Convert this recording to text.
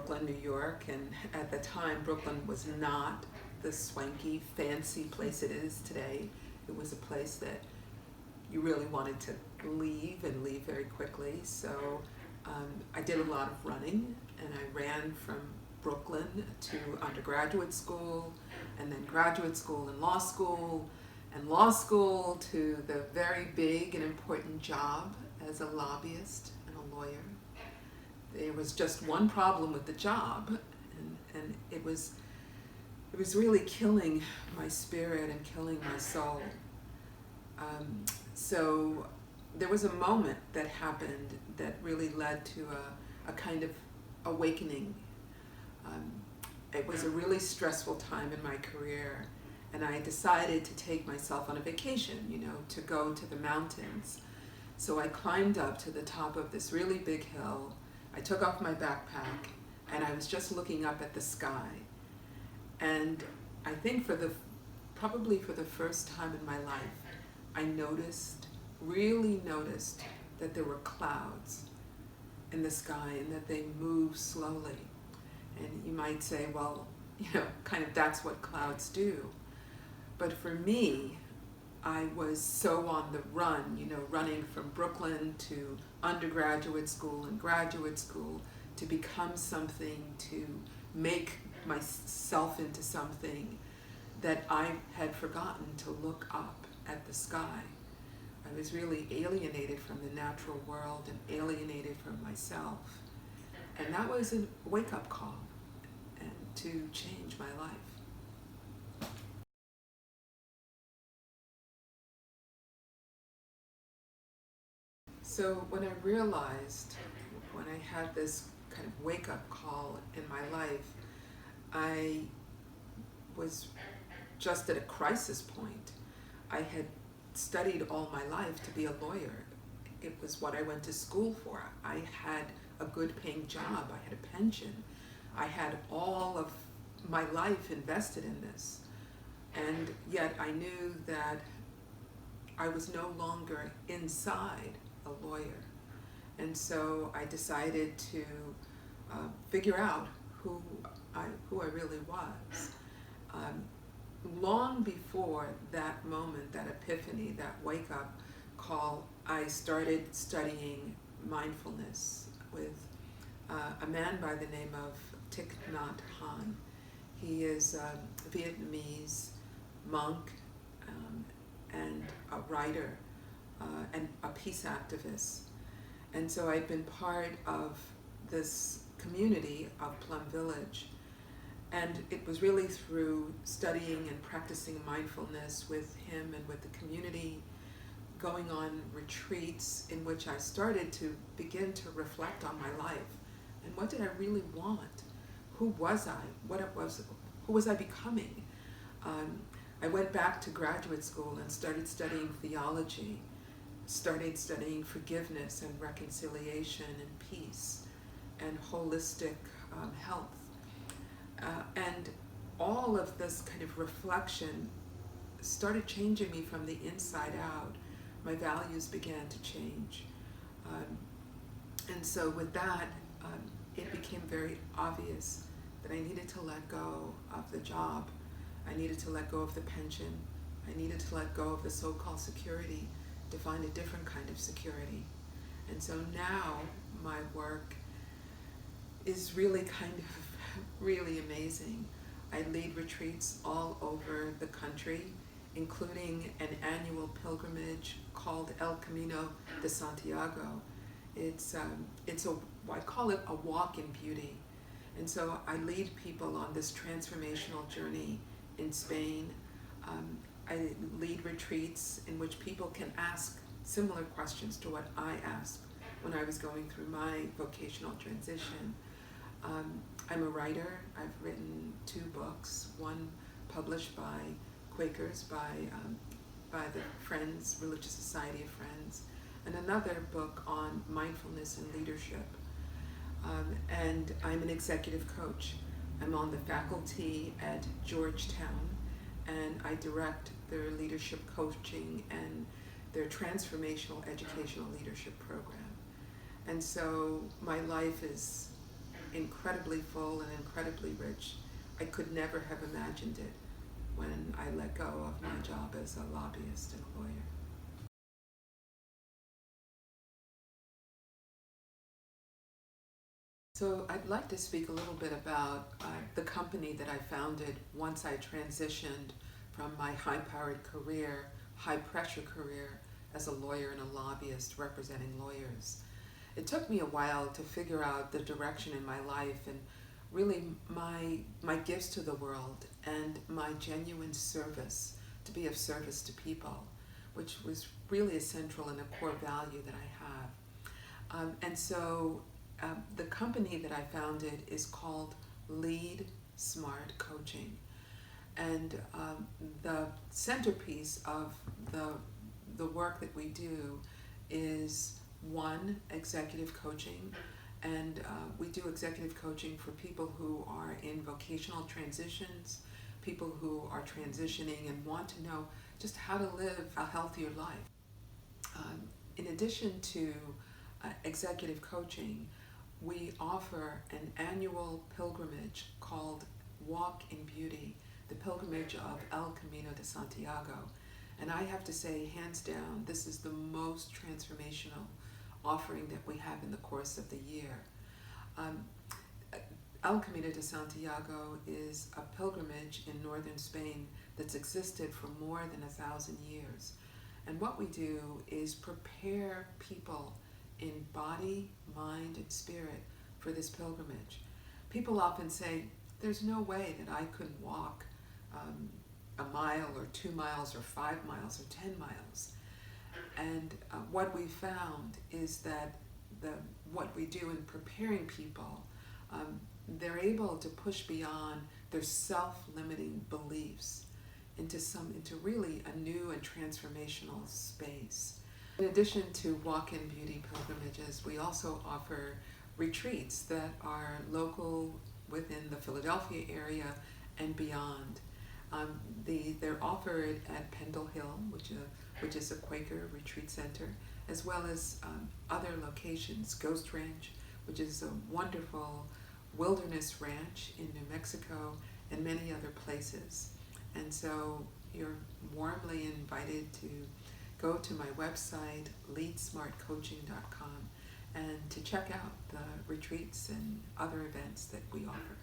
Brooklyn, New York, and at the time Brooklyn was not the swanky, fancy place it is today. It was a place that you really wanted to leave and leave very quickly. So I did a lot of running, and I ran from Brooklyn to undergraduate school, and then graduate school and law school to the very big and important job as a lobbyist and a lawyer. There was just one problem with the job, and it was really killing my spirit and killing my soul. So there was a moment that happened that really led to a kind of awakening. It was a really stressful time in my career, and I decided to take myself on a vacation, to go to the mountains. So I climbed up to the top of this really big hill. I took off my backpack, and I was just looking up at the sky. And I think probably for the first time in my life, I really noticed that there were clouds in the sky and that they moved slowly. And you might say, well, kind of that's what clouds do. But for me, I was so on the run, running from Brooklyn to undergraduate school and graduate school to become something, to make myself into something, that I had forgotten to look up at the sky. I was really alienated from the natural world and alienated from myself. And that was a wake-up call and to change my life. So when I realized, when I had this kind of wake-up call in my life, I was just at a crisis point. I had studied all my life to be a lawyer. It was what I went to school for. I had a good paying job. I had a pension. I had all of my life invested in this. And yet I knew that I was no longer inside a lawyer. And so I decided to figure out who I really was. Long before that moment, that epiphany, that wake-up call, I started studying mindfulness with a man by the name of Thich Nhat Hanh. He is a Vietnamese monk and a writer and a peace activist. And so I'd been part of this community of Plum Village. And it was really through studying and practicing mindfulness with him and with the community, going on retreats in which I started to begin to reflect on my life. And what did I really want? Who was I? Who was I becoming? I went back to graduate school and started studying theology, started studying forgiveness and reconciliation and peace and holistic health. And all of this kind of reflection started changing me from the inside out. My values began to change. And so with that, it became very obvious that I needed to let go of the job. I needed to let go of the pension. I needed to let go of the so-called security to find a different kind of security. And so now my work is really kind of really amazing. I lead retreats all over the country, including an annual pilgrimage called El Camino de Santiago. I call it a walk in beauty. And so I lead people on this transformational journey in Spain. I lead retreats in which people can ask similar questions to what I asked when I was going through my vocational transition. I'm a writer. I've written 2 books, one published by Quakers, by the Friends, Religious Society of Friends, and another book on mindfulness and leadership. And I'm an executive coach. I'm on the faculty at Georgetown, and I direct their leadership coaching and their transformational educational leadership program. And so my life is incredibly full and incredibly rich. I could never have imagined it when I let go of my job as a lobbyist and a lawyer. So I'd like to speak a little bit about the company that I founded once I transitioned from my high-powered career, high-pressure career as a lawyer and a lobbyist representing lawyers. It took me a while to figure out the direction in my life and really my gifts to the world and my genuine service, to be of service to people, which was really a central and a core value that I have. The company that I founded is called Lead Smart Coaching. And the centerpiece of the work that we do is one, executive coaching. And we do executive coaching for people who are in vocational transitions, people who are transitioning and want to know just how to live a healthier life. In addition to executive coaching, we offer an annual pilgrimage called Walk in Beauty, the pilgrimage of El Camino de Santiago. And I have to say, hands down, this is the most transformational offering that we have in the course of the year. El Camino de Santiago is a pilgrimage in northern Spain that's existed for more than 1,000 years. And what we do is prepare people in body, mind, and spirit for this pilgrimage. People often say, there's no way that I could walk a mile or 2 miles or 5 miles or 10 miles. And what we found is that what we do in preparing people, they're able to push beyond their self-limiting beliefs into really a new and transformational space. In addition to walk-in beauty pilgrimages, we also offer retreats that are local within the Philadelphia area and beyond. They're offered at Pendle Hill, which is a Quaker retreat center, as well as other locations, Ghost Ranch, which is a wonderful wilderness ranch in New Mexico, and many other places. And so you're warmly invited to go to my website, leadsmartcoaching.com, and to check out the retreats and other events that we offer.